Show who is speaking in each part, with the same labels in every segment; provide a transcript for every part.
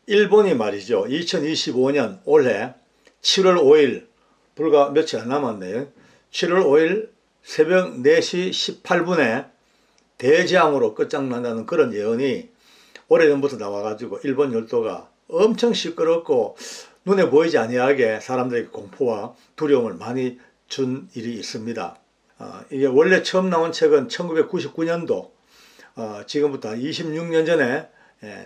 Speaker 1: 일본이 말이죠. 2025년 올해 7월 5일, 불과 며칠 안 남았네요. 7월 5일 새벽 4시 18분에 대재앙으로 끝장난다는 그런 예언이 오래전부터 나와가지고 일본 열도가 엄청 시끄럽고 눈에 보이지 아니하게 사람들에게 공포와 두려움을 많이 준 일이 있습니다. 이게 원래 처음 나온 책은 1999년도, 지금부터 26년 전에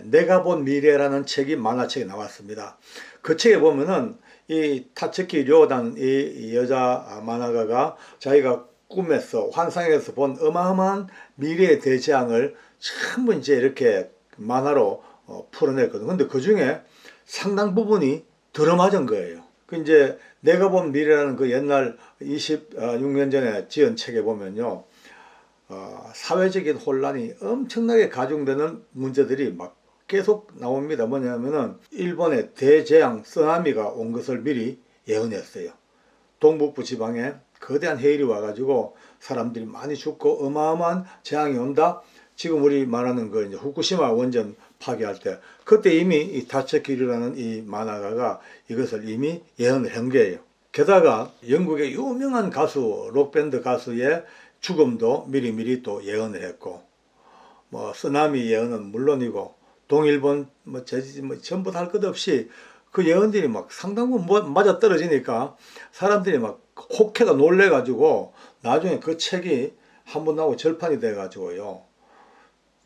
Speaker 1: 내가 본 미래라는 책이 만화책이 나왔습니다. 그 책에 보면은 이 타츠키 료단 이 여자 만화가가 자기가 꿈에서 환상에서 본 어마어마한 미래의 대재앙을 전부 이제 이렇게 만화로 풀어냈거든. 근데 그 중에 상당 부분이 들어맞은 거예요. 그 이제 내가 본 미래라는 그 옛날 26년 전에 지은 책에 보면요. 사회적인 혼란이 엄청나게 가중되는 문제들이 막 계속 나옵니다. 뭐냐면은 일본의 대재앙 쓰나미가 온 것을 미리 예언했어요. 동북부 지방에 거대한 해일이 와가지고 사람들이 많이 죽고 어마어마한 재앙이 온다. 지금 우리 말하는 그 이제 후쿠시마 원전 파괴할 때 그때 이미 이 다츠키류라는 이 만화가가 이것을 이미 예언을 한 거예요. 게다가 영국의 유명한 가수 록밴드 가수의 죽음도 미리미리 또 예언을 했고, 뭐 쓰나미 예언은 물론이고 동일본 뭐 제지 뭐 전부 다 할 것 없이 그 예언들이 막 상당 부분 맞아 떨어지니까 사람들이 막 혹해가 놀래가지고 나중에 그 책이 한 번 나오고 절판이 돼가지고요.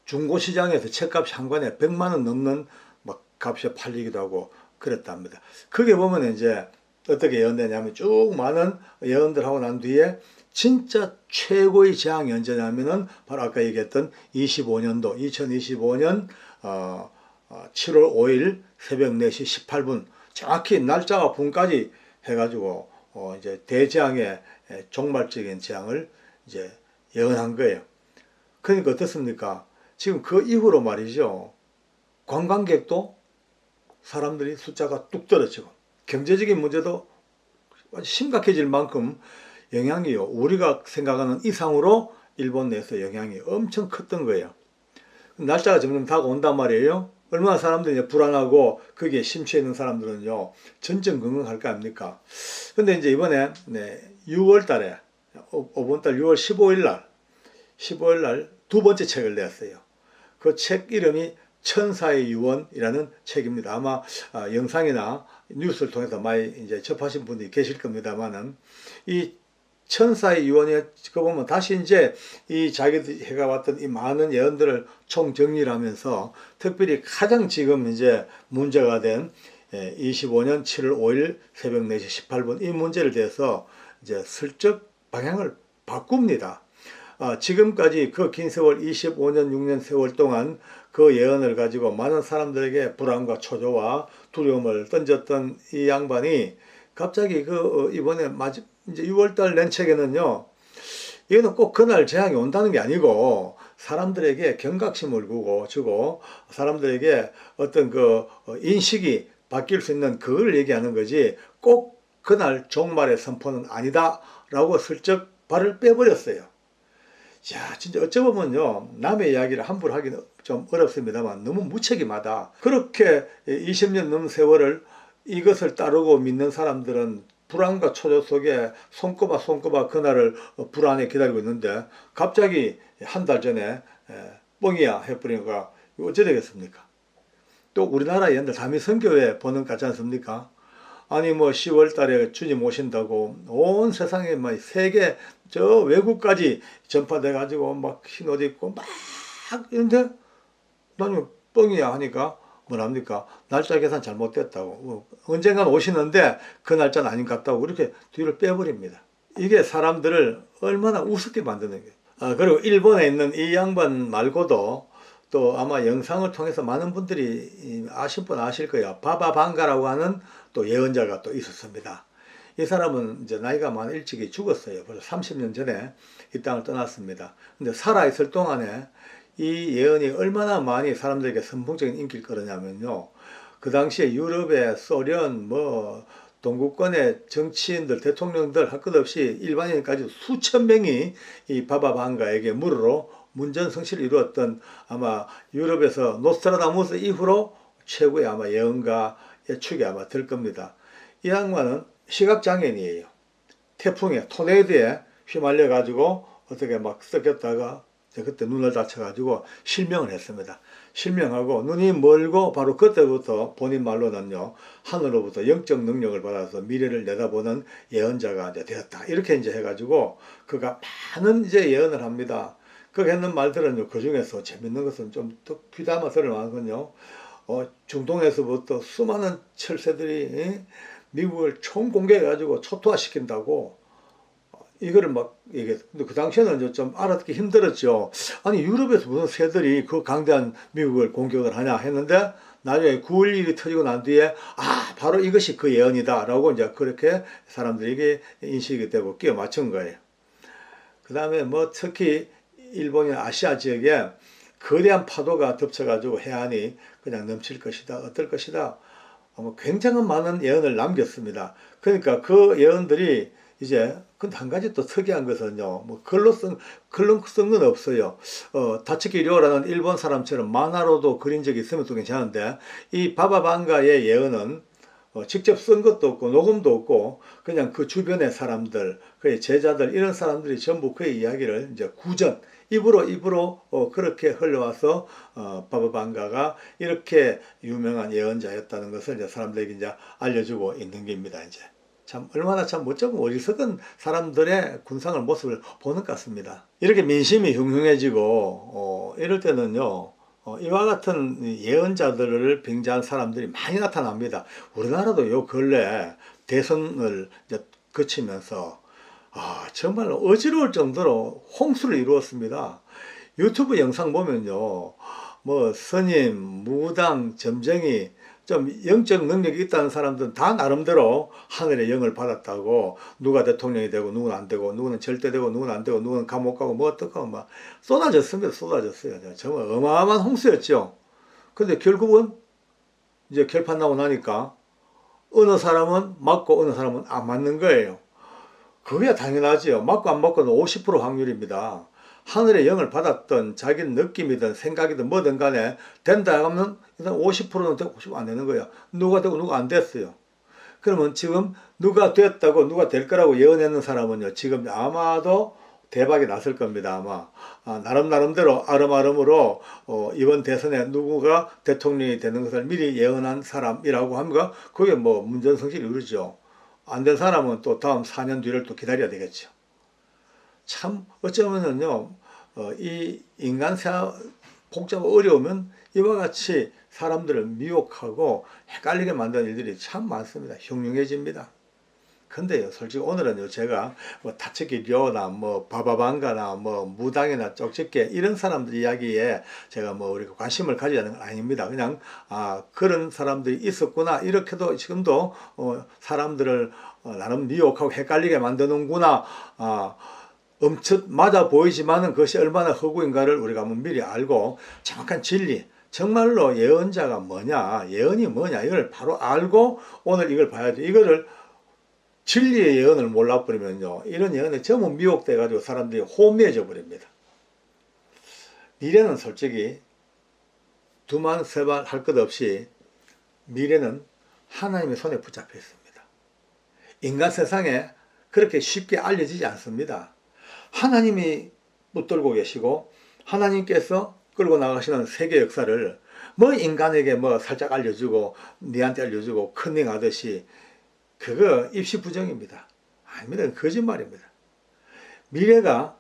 Speaker 1: 중고시장에서 책값이 한 권에 100만 원 넘는 막 값에 팔리기도 하고 그랬답니다. 그게 보면 이제 어떻게 예언되냐면 쭉 많은 예언들 하고 난 뒤에 진짜 최고의 재앙이 언제냐면은 바로 아까 얘기했던 25년도 2025년 7월 5일 새벽 4시 18분 정확히 날짜와 분까지 해가지고 이제 대재앙의 종말적인 재앙을 이제 예언한 거예요. 그러니까 어떻습니까? 지금 그 이후로 말이죠. 관광객도 사람들이 숫자가 뚝 떨어지고 경제적인 문제도 심각해질 만큼 영향이요. 우리가 생각하는 이상으로 일본 내에서 영향이 엄청 컸던 거예요. 날짜가 점점 다가온단 말이에요. 얼마나 사람들이 불안하고 거기에 심취해 있는 사람들은요. 전전긍긍할 거 아닙니까? 근데 이제 이번에 6월 달에 이번 달 6월 15일 날 두 번째 책을 냈어요. 그 책 이름이 천사의 유언이라는 책입니다. 아마 영상이나 뉴스를 통해서 많이 이제 접하신 분들이 계실 겁니다만은 이 천사의 유언에 그 보면 다시 이제 이 자기들이 해가왔던 이 많은 예언들을 총정리를 하면서 특별히 가장 지금 이제 문제가 된 25년 7월 5일 새벽 4시 18분 이 문제를 대해서 이제 슬쩍 방향을 바꿉니다. 지금까지 그 긴 세월 25년 6년 세월 동안 그 예언을 가지고 많은 사람들에게 불안과 초조와 두려움을 던졌던 이 양반이 갑자기 이번에 이제 6월달 낸 책에는요, 이거는 꼭 그날 재앙이 온다는 게 아니고 사람들에게 경각심을 주고 사람들에게 어떤 그 인식이 바뀔 수 있는 그걸 얘기하는 거지 꼭 그날 종말의 선포는 아니다라고 슬쩍 발을 빼버렸어요. 야, 진짜 어쩌보면요, 남의 이야기를 함부로 하기는 좀 어렵습니다만 너무 무책임하다. 그렇게 20년 넘은 세월을 이것을 따르고 믿는 사람들은 불안과 초조 속에 손꼽아 그날을 불안에 기다리고 있는데 갑자기 한 달 전에 뻥이야 해버리니까 어찌 되겠습니까? 또 우리나라 옛날 다미선교회 보는 것 같지 않습니까? 아니 뭐 10월 달에 주님 오신다고 온 세상에 막 세계 저 외국까지 전파돼 가지고 막 흰 옷 입고 막 이런데 나는 뻥이야 하니까 뭐랍니까? 날짜 계산 잘못됐다고 언젠간 오시는데 그 날짜는 아닌 것 같다고 그렇게 뒤를 빼버립니다. 이게 사람들을 얼마나 우습게 만드는 거예요. 그리고 일본에 있는 이 양반 말고도 또 아마 영상을 통해서 많은 분들이 아실 분 아실 거예요. 바바방가라고 하는 또 예언자가 또 있었습니다. 이 사람은 이제 나이가 많아 일찍이 죽었어요. 벌써 30년 전에 이 땅을 떠났습니다. 근데 살아있을 동안에 이 예언이 얼마나 많이 사람들에게 선풍적인 인기를 끌었냐면요. 그 당시에 유럽의 소련, 동구권의 정치인들, 대통령들 할 것 없이 일반인까지 수천 명이 이 바바방가에게 물으러 문전성시를 이루었던 아마 유럽에서 노스트라다무스 이후로 최고의 아마 예언가의 축에 아마 들 겁니다. 이 양반은 시각장애인이에요. 태풍에 토네이도에 휘말려 가지고 어떻게 막 썩였다가 그때 눈을 다쳐가지고 실명을 했습니다. 실명하고 눈이 멀고 바로 그때부터 본인 말로는요, 하늘로부터 영적 능력을 받아서 미래를 내다보는 예언자가 이제 되었다. 이렇게 이제 해가지고 그가 많은 이제 예언을 합니다. 그 했는 말들은요, 그 중에서 재밌는 것은 좀 더 귀담아 들을 만한건요, 중동에서부터 수많은 철새들이 미국을 총공격해가지고 초토화시킨다고 이거를 막 얘기해. 근데 그 당시에는 좀 알아듣기 힘들었죠. 아니 유럽에서 무슨 새들이 그 강대한 미국을 공격을 하냐 했는데 나중에 9.11이 터지고 난 뒤에 바로 이것이 그 예언이다 라고 이제 그렇게 사람들에게 인식이 되고 끼워 맞춘 거예요. 그 다음에 뭐 특히 일본이나 아시아 지역에 거대한 파도가 덮쳐가지고 해안이 그냥 넘칠 것이다, 어떨 것이다, 굉장한 많은 예언을 남겼습니다. 그러니까 그 예언들이 이제 근데 한 가지 또 특이한 것은요, 뭐 글로 쓴 건 없어요. 다츠키 료라는 일본 사람처럼 만화로도 그린 적이 있으면 또 괜찮은데 이 바바방가의 예언은 직접 쓴 것도 없고 녹음도 없고 그냥 그 주변의 사람들, 그의 제자들 이런 사람들이 전부 그의 이야기를 이제 구전 입으로 그렇게 흘러와서 바바방가가 이렇게 유명한 예언자였다는 것을 이제 사람들에게 이제 알려주고 있는 겁니다. 이제 참 얼마나 참 멋지고 어리석은 사람들의 군상을 모습을 보는 것 같습니다. 이렇게 민심이 흉흉해지고 이럴 때는요, 이와 같은 예언자들을 빙자한 사람들이 많이 나타납니다. 우리나라도 요 근래 대선을 이제 거치면서 정말 어지러울 정도로 홍수를 이루었습니다. 유튜브 영상 보면요, 뭐 스님, 무당, 점쟁이, 좀 영적 능력이 있다는 사람들은 다 나름대로 하늘의 영을 받았다고, 누가 대통령이 되고 누구는 안 되고, 누구는 절대 되고 누구는 안 되고, 누구는 감옥 가고 뭐 어떡하고 막 쏟아졌습니다. 쏟아졌어요. 정말 어마어마한 홍수였죠. 근데 결국은 이제 결판 나고 나니까 어느 사람은 맞고 어느 사람은 안 맞는 거예요. 그게 당연하지요. 맞고 안 맞고는 50% 확률입니다. 하늘의 영을 받았던 자기 느낌이든 생각이든 뭐든 간에 된다 하면 일단 50%는 되고 50% 안 되는 거야. 누가 되고 누가 안 됐어요. 그러면 지금 누가 됐다고 누가 될 거라고 예언했는 사람은요, 지금 아마도 대박이 났을 겁니다. 아마 나름대로 아름아름으로 이번 대선에 누구가 대통령이 되는 것을 미리 예언한 사람이라고 하면 그게 뭐 문전성시를 이루죠. 안 된 사람은 또 다음 4년 뒤를 또 기다려야 되겠죠. 참 어쩌면은요, 이 인간 생활 복잡하고 어려우면 이와 같이 사람들을 미혹하고 헷갈리게 만드는 일들이 참 많습니다. 흉흉해집니다. 근데요, 솔직히 오늘은요, 제가 뭐 다츠키 료나 뭐 바바방가나 뭐 무당이나 쪽집게 이런 사람들 이야기에 제가 뭐 우리가 관심을 가지자는 건 아닙니다. 그냥 그런 사람들이 있었구나, 이렇게도 지금도 사람들을 나름 미혹하고 헷갈리게 만드는구나, 엄청 맞아 보이지만은 그것이 얼마나 허구인가를 우리가 한번 미리 알고 정확한 진리, 정말로 예언자가 뭐냐, 예언이 뭐냐, 이걸 바로 알고 오늘 이걸 봐야죠. 이거를 진리의 예언을 몰라버리면요, 이런 예언에 전부 미혹돼 가지고 사람들이 혼미해져 버립니다. 미래는 솔직히 두말 세말 할 것 없이 미래는 하나님의 손에 붙잡혀 있습니다. 인간 세상에 그렇게 쉽게 알려지지 않습니다. 하나님이 붙들고 계시고 하나님께서 끌고 나가시는 세계 역사를 뭐 인간에게 뭐 살짝 알려주고 니한테 알려주고 컨닝하듯이 그거 입시부정입니다. 아닙니다. 거짓말입니다. 미래가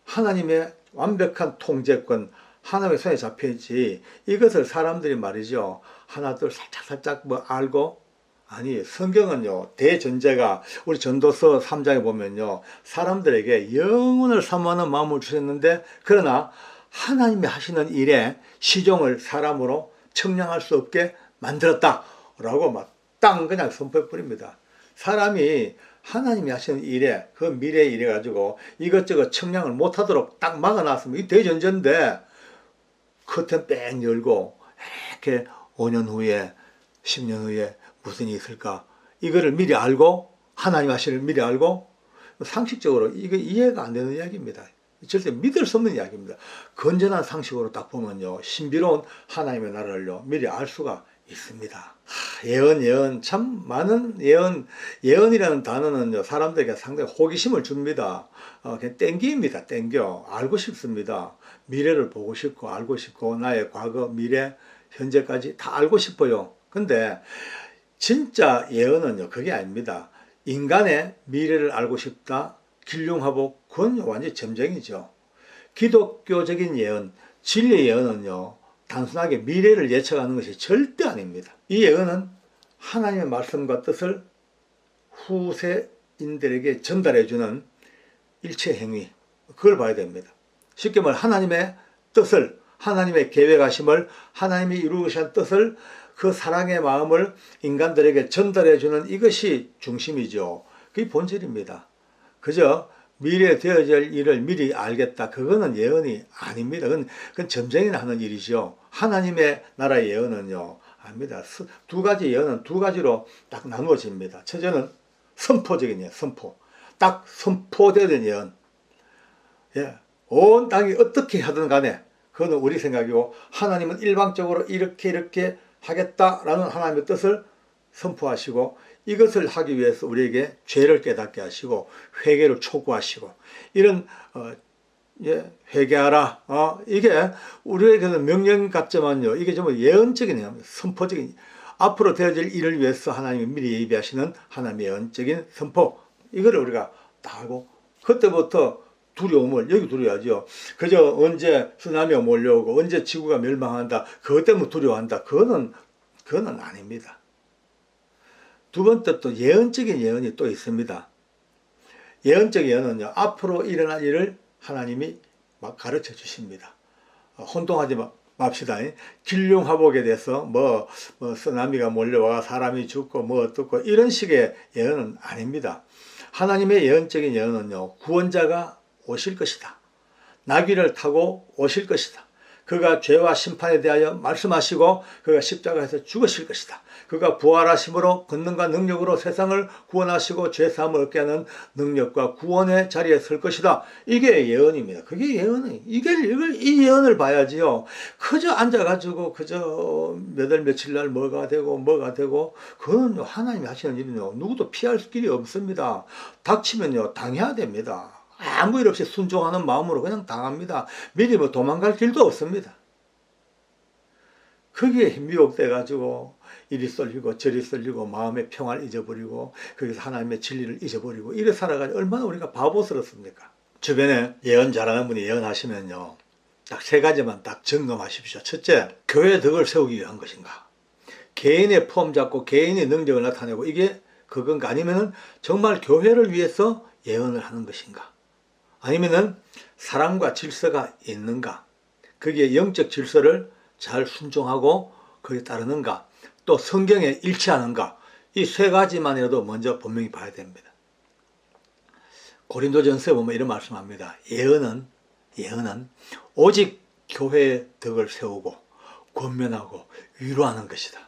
Speaker 1: 하나님의 완벽한 통제권, 하나님의 손에 잡혀있지, 이것을 사람들이 말이죠, 하나둘 살짝 뭐 알고, 아니, 성경은요, 대전제가 우리 전도서 3장에 보면요, 사람들에게 영혼을 사모하는 마음을 주셨는데, 그러나 하나님이 하시는 일에 시종을 사람으로 청량할 수 없게 만들었다 라고 막 땅 그냥 선포해 버립니다. 사람이 하나님이 하시는 일에, 그 미래의 일에 가지고 이것저것 청량을 못하도록 딱 막아놨으면 이 대전제인데, 커튼 뺑 열고 이렇게 5년 후에 10년 후에 무슨 일이 있을까, 이거를 미리 알고, 하나님 하시는 일을 미리 알고, 상식적으로 이거 이해가 안 되는 이야기입니다. 절대 믿을 수 없는 이야기입니다. 건전한 상식으로 딱 보면요, 신비로운 하나님의 나라를요 미리 알 수가 있습니다. 예언 참 많은 예언이라는 단어는요 사람들에게 상당히 호기심을 줍니다. 그냥 땡깁니다. 땡겨 알고 싶습니다. 미래를 보고 싶고 알고 싶고 나의 과거 미래 현재까지 다 알고 싶어요. 근데 진짜 예언은요 그게 아닙니다. 인간의 미래를 알고 싶다 길흉하고 그건 완전히 점쟁이죠. 기독교적인 예언, 진리의 예언은요 단순하게 미래를 예측하는 것이 절대 아닙니다. 이 예언은 하나님의 말씀과 뜻을 후세인들에게 전달해주는 일체 행위, 그걸 봐야 됩니다. 쉽게 말해 하나님의 뜻을, 하나님의 계획하심을, 하나님이 이루신 뜻을, 그 사랑의 마음을 인간들에게 전달해주는 이것이 중심이죠. 그게 본질입니다. 그저 미래에 되어질 일을 미리 알겠다. 그거는 예언이 아닙니다. 그건 점쟁이나 하는 일이죠. 하나님의 나라의 예언은요. 아닙니다. 두 가지 예언은 두 가지로 딱 나누어집니다. 첫째는 선포적인 예언, 선포. 딱 선포되는 예언. 예. 온 땅이 어떻게 하든 간에 그거는 우리 생각이고 하나님은 일방적으로 이렇게 하겠다라는 하나님의 뜻을 선포하시고 이것을 하기 위해서 우리에게 죄를 깨닫게 하시고 회개를 촉구하시고 이런 회개하라 이게 우리에게는 명령 같지만요 이게 전부 예언적인 선포적인 앞으로 되어질 일을 위해서 하나님이 미리 예비하시는 하나님의 예언적인 선포 이거를 우리가 다 하고 그때부터 두려움을 여기 두려워하죠. 그저 언제 쓰나미가 몰려오고 언제 지구가 멸망한다 그것 때문에 두려워한다 그거는 아닙니다. 두 번째 또 예언적인 예언이 또 있습니다. 예언적 예언은요 앞으로 일어날 일을 하나님이 막 가르쳐 주십니다. 혼동하지 맙시다. 길흉화복에 대해서 뭐 쓰나미가 몰려와 사람이 죽고 뭐 어떻고 이런 식의 예언은 아닙니다. 하나님의 예언적인 예언은요 구원자가 오실 것이다. 나귀를 타고 오실 것이다. 그가 죄와 심판에 대하여 말씀하시고 그가 십자가에서 죽으실 것이다. 그가 부활하심으로 권능과 능력으로 세상을 구원하시고 죄사함을 얻게 하는 능력과 구원의 자리에 설 것이다. 이게 예언입니다. 그게 예언이 이 예언을 봐야지요. 그저 앉아가지고 그저 몇 월 며칠 날 뭐가 되고 그건 하나님이 하시는 일은요 누구도 피할 길이 없습니다. 닥치면요 당해야 됩니다. 아무 일 없이 순종하는 마음으로 그냥 당합니다. 미리 뭐 도망갈 길도 없습니다. 거기에 미혹돼 가지고 이리 쏠리고 저리 쏠리고 마음의 평화를 잊어버리고 거기서 하나님의 진리를 잊어버리고 이래 살아가지고 얼마나 우리가 바보스럽습니까? 주변에 예언 잘하는 분이 예언하시면요 딱 세 가지만 딱 점검하십시오. 첫째, 교회의 덕을 세우기 위한 것인가? 개인의 폼 잡고 개인의 능력을 나타내고 이게 그건가? 아니면은 정말 교회를 위해서 예언을 하는 것인가? 아니면은 사랑과 질서가 있는가? 거기에 영적 질서를 잘 순종하고 거기에 따르는가? 또 성경에 일치하는가? 이 세 가지만이라도 먼저 분명히 봐야 됩니다. 고린도전서에 보면 이런 말씀합니다. 예언은 오직 교회의 덕을 세우고 권면하고 위로하는 것이다.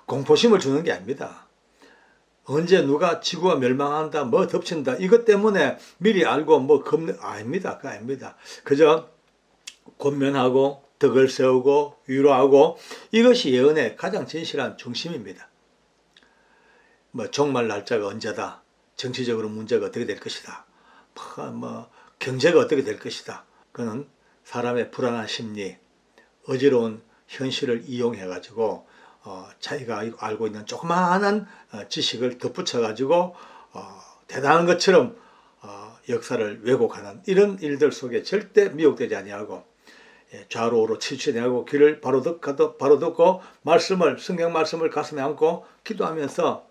Speaker 1: 공포심을 주는 게 아닙니다. 언제 누가 지구가 멸망한다, 뭐 덮친다, 이것 때문에 미리 알고 뭐 아닙니다. 그거 아닙니다. 그저 권면하고 덕을 세우고 위로하고 이것이 예언의 가장 진실한 중심입니다. 뭐 종말 날짜가 언제다, 정치적으로 문제가 어떻게 될 것이다, 뭐 경제가 어떻게 될 것이다. 그는 사람의 불안한 심리, 어지러운 현실을 이용해 가지고 자기가 알고 있는 조그마한 지식을 덧붙여 가지고 대단한 것처럼 역사를 왜곡하는 이런 일들 속에 절대 미혹되지 아니하고 좌로 우로 치치내고 귀를 바로 듣고 성경 말씀을 가슴에 안고 기도하면서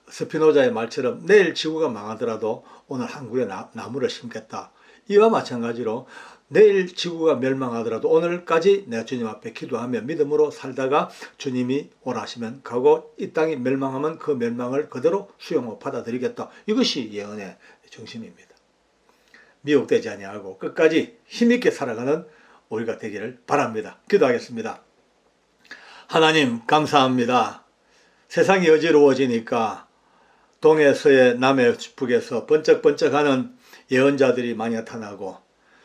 Speaker 1: 스피노자의 말처럼 내일 지구가 망하더라도 오늘 한 그루의 나무를 심겠다. 이와 마찬가지로 내일 지구가 멸망하더라도 오늘까지 내가 주님 앞에 기도하며 믿음으로 살다가 주님이 오라 하시면 가고 이 땅이 멸망하면 그 멸망을 그대로 수용하고 받아들이겠다. 이것이 예언의 중심입니다. 미혹되지 아니하고 끝까지 힘있게 살아가는 우리가 되기를 바랍니다. 기도하겠습니다. 하나님 감사합니다. 세상이 어지러워지니까 동해 서해 남해 북에서 번쩍번쩍하는 예언자들이 많이 나타나고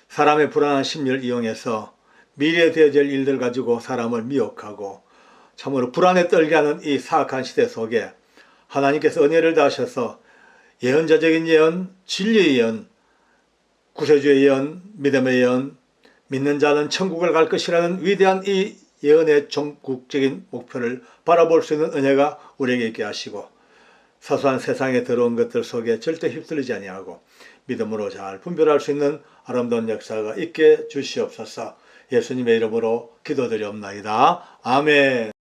Speaker 1: 사람의 불안한 심리를 이용해서 미래에 되어질 일들 가지고 사람을 미혹하고 참으로 불안에 떨게 하는 이 사악한 시대 속에 하나님께서 은혜를 다하셔서 예언자적인 예언, 진리의 예언, 구세주의 예언, 믿음의 예언, 믿는 자는 천국을 갈 것이라는 위대한 이 예언의 전국적인 목표를 바라볼 수 있는 은혜가 우리에게 있게 하시고 사소한 세상에 들어온 것들 속에 절대 휩쓸리지 아니하고 믿음으로 잘 분별할 수 있는 아름다운 역사가 있게 주시옵소서. 예수님의 이름으로 기도드리옵나이다. 아멘.